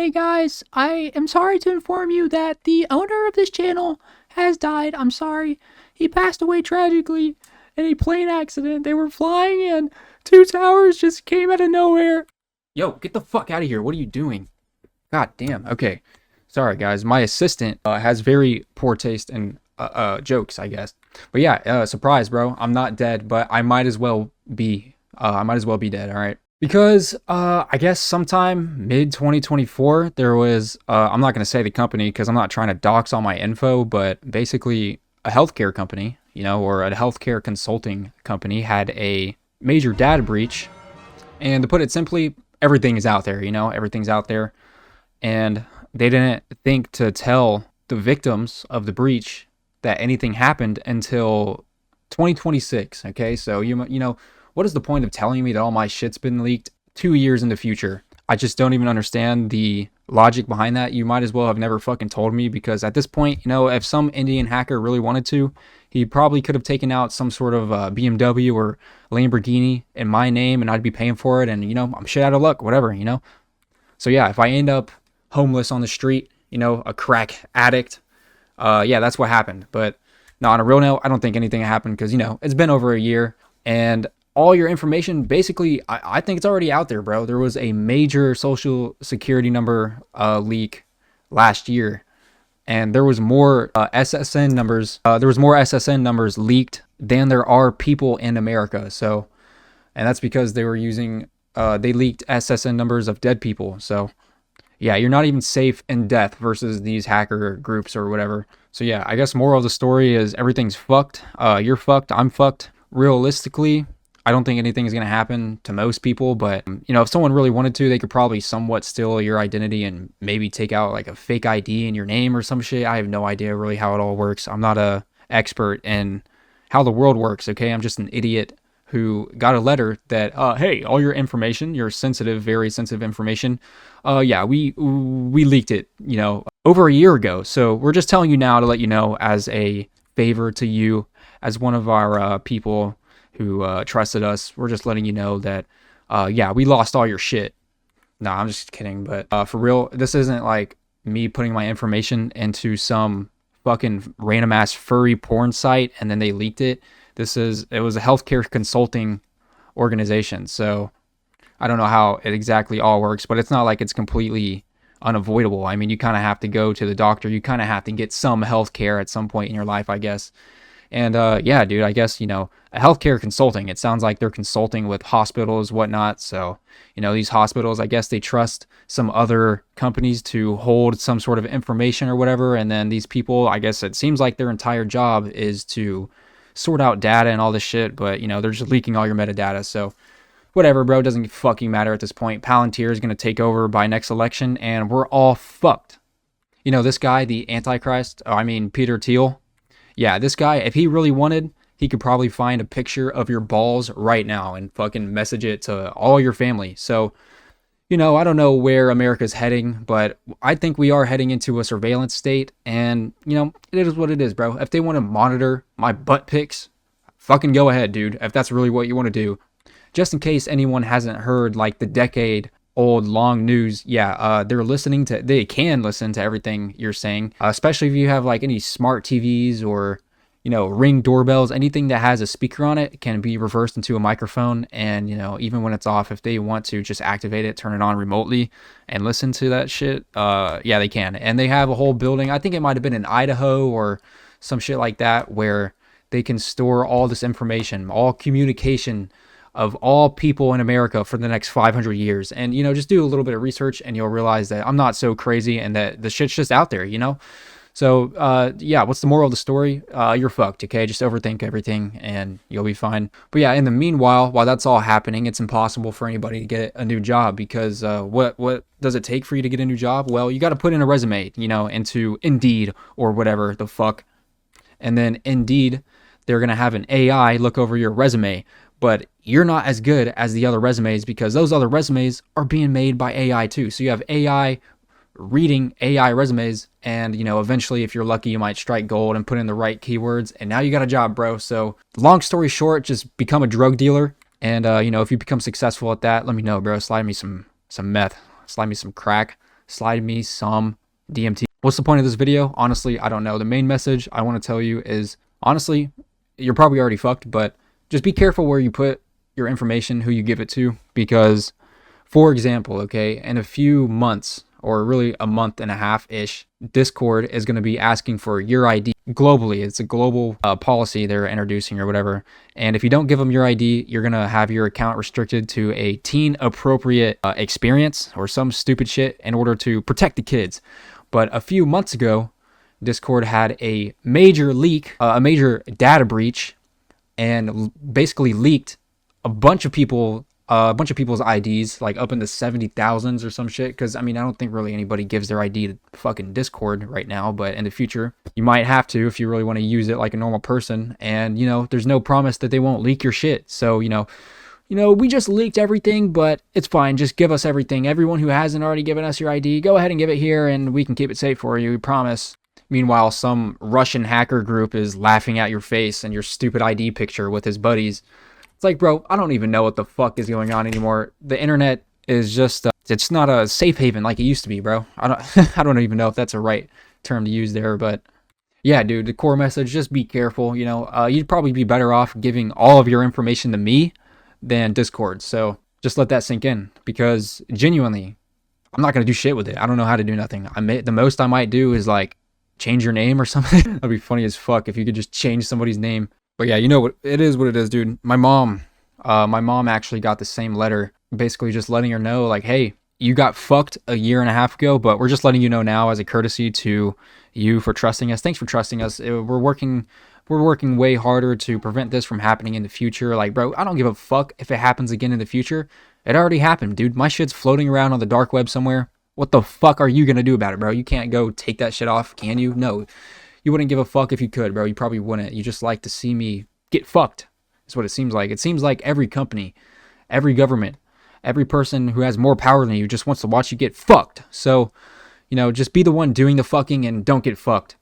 Hey guys, I am sorry to inform you that the owner of this channel has died. I'm sorry. He passed away tragically in a plane accident. They were flying and two towers just came out of nowhere. Yo, get the fuck out of here. What are you doing? God damn. Okay. Sorry guys. My assistant has very poor taste in jokes, I guess. But yeah, surprise, bro. I'm not dead, but I might as well be. I might as well be dead, all right? Because I guess sometime mid 2024 there was I'm not going to say the company because I'm not trying to dox all my info, but basically a healthcare company, or a healthcare consulting company had a major data breach. And to put it simply, everything is out there, everything's out there. And they didn't think to tell the victims of the breach that anything happened until 2026. Okay, so what is the point of telling me that all my shit's been leaked 2 years in the future? I just don't even understand the logic behind that. You might as well have never fucking told me, because at this point, if some Indian hacker really wanted to, he probably could have taken out some sort of BMW or Lamborghini in my name, and I'd be paying for it, and I'm shit out of luck, whatever. So yeah, if I end up homeless on the street, a crack addict, yeah, that's what happened. But no, on a real note, I don't think anything happened because, it's been over a year, and all your information, basically, I think it's already out there, bro. There was a major social security number leak last year, and there was more SSN numbers. There was more SSN numbers leaked than there are people in America. So, and that's because they were using, they leaked SSN numbers of dead people. So, yeah, you're not even safe in death versus these hacker groups or whatever. So yeah, I guess moral of the story is everything's fucked. You're fucked. I'm fucked. Realistically, I don't think anything is going to happen to most people, but if someone really wanted to, they could probably somewhat steal your identity and maybe take out like a fake ID in your name or some shit. I have no idea really how it all works. I'm not a expert in how the world works, okay? I'm just an idiot who got a letter that, hey, all your information, your sensitive, very sensitive information, yeah, we leaked it, over a year ago. So we're just telling you now to let you know as a favor to you, as one of our people who trusted us. We're just letting you know that, yeah, we lost all your shit. No, I'm just kidding. But for real, this isn't like me putting my information into some fucking random ass furry porn site and then they leaked it. It was a healthcare consulting organization. So I don't know how it exactly all works, but it's not like it's completely unavoidable. I mean, you kind of have to go to the doctor. You kind of have to get some healthcare at some point in your life, I guess. And yeah, dude, I guess, a healthcare consulting, it sounds like they're consulting with hospitals, whatnot. So, these hospitals, I guess they trust some other companies to hold some sort of information or whatever. And then these people, I guess it seems like their entire job is to sort out data and all this shit. But, they're just leaking all your metadata. So whatever, bro, doesn't fucking matter at this point. Palantir is going to take over by next election and we're all fucked. This guy, the Antichrist, Peter Thiel. Yeah, this guy, if he really wanted, he could probably find a picture of your balls right now and fucking message it to all your family. So, I don't know where America's heading, but I think we are heading into a surveillance state. And, it is what it is, bro. If they want to monitor my butt pics, fucking go ahead, dude. If that's really what you want to do. Just in case anyone hasn't heard, like, the decade old long news, yeah, they can listen to everything you're saying, especially if you have like any smart TVs or Ring doorbells. Anything that has a speaker on it can be reversed into a microphone, and even when it's off, if they want to just activate it, turn it on remotely and listen to that shit, yeah, they can. And they have a whole building, I think it might have been in Idaho or some shit like that, where they can store all this information, all communication of all people in America for the next 500 years. And, just do a little bit of research and you'll realize that I'm not so crazy and that the shit's just out there, So, yeah, what's the moral of the story? You're fucked, okay? Just overthink everything and you'll be fine. But yeah, in the meanwhile, while that's all happening, it's impossible for anybody to get a new job because what does it take for you to get a new job? Well, you got to put in a resume, into Indeed or whatever the fuck. And then Indeed, they're going to have an AI look over your resume. But you're not as good as the other resumes because those other resumes are being made by AI too. So you have AI reading AI resumes, and eventually, if you're lucky, you might strike gold and put in the right keywords, and now you got a job, bro. So long story short, just become a drug dealer, and if you become successful at that, let me know, bro. Slide me some meth, slide me some crack, slide me some DMT. What's the point of this video? Honestly, I don't know. The main message I want to tell you is, honestly, you're probably already fucked, but just be careful where you put your information, who you give it to, because, for example, okay, in a few months, or really a month and a half-ish, Discord is going to be asking for your ID globally. It's a global policy they're introducing or whatever. And if you don't give them your ID, you're going to have your account restricted to a teen-appropriate experience or some stupid shit in order to protect the kids. But a few months ago, Discord had a major leak, a major data breach, and basically leaked a bunch of people's IDs, like up in the 70,000s or some shit. Because I mean, I don't think really anybody gives their ID to fucking Discord right now, but in the future you might have to if you really want to use it like a normal person. And you know, there's no promise that they won't leak your shit. So you know, we just leaked everything, but it's fine. Just give us everything. Everyone who hasn't already given us your ID, go ahead and give it here, and we can keep it safe for you. We promise. Meanwhile, some Russian hacker group is laughing at your face and your stupid ID picture with his buddies. It's like, bro, I don't even know what the fuck is going on anymore. The internet is just, it's not a safe haven like it used to be, bro. I don't even know if that's a right term to use there, but yeah, dude, the core message, just be careful. You know, you'd probably be better off giving all of your information to me than Discord. So just let that sink in, because genuinely, I'm not going to do shit with it. I don't know how to do nothing. The most I might do is like change your name or something. That'd be funny as fuck if you could just change somebody's name. But yeah, you know what it is, dude. My mom actually got the same letter, basically just letting her know, like, hey, you got fucked a year and a half ago, but we're just letting you know now as a courtesy to you for trusting us. Thanks for trusting us. We're working way harder to prevent this from happening in the future. Like, bro, I don't give a fuck if it happens again in the future. It already happened, dude. My shit's floating around on the dark web somewhere. What the fuck are you gonna do about it, bro? You can't go take that shit off, can you? No. You wouldn't give a fuck if you could, bro. You probably wouldn't. You just like to see me get fucked. That's what it seems like. It seems like every company, every government, every person who has more power than you just wants to watch you get fucked. So, you know, just be the one doing the fucking and don't get fucked.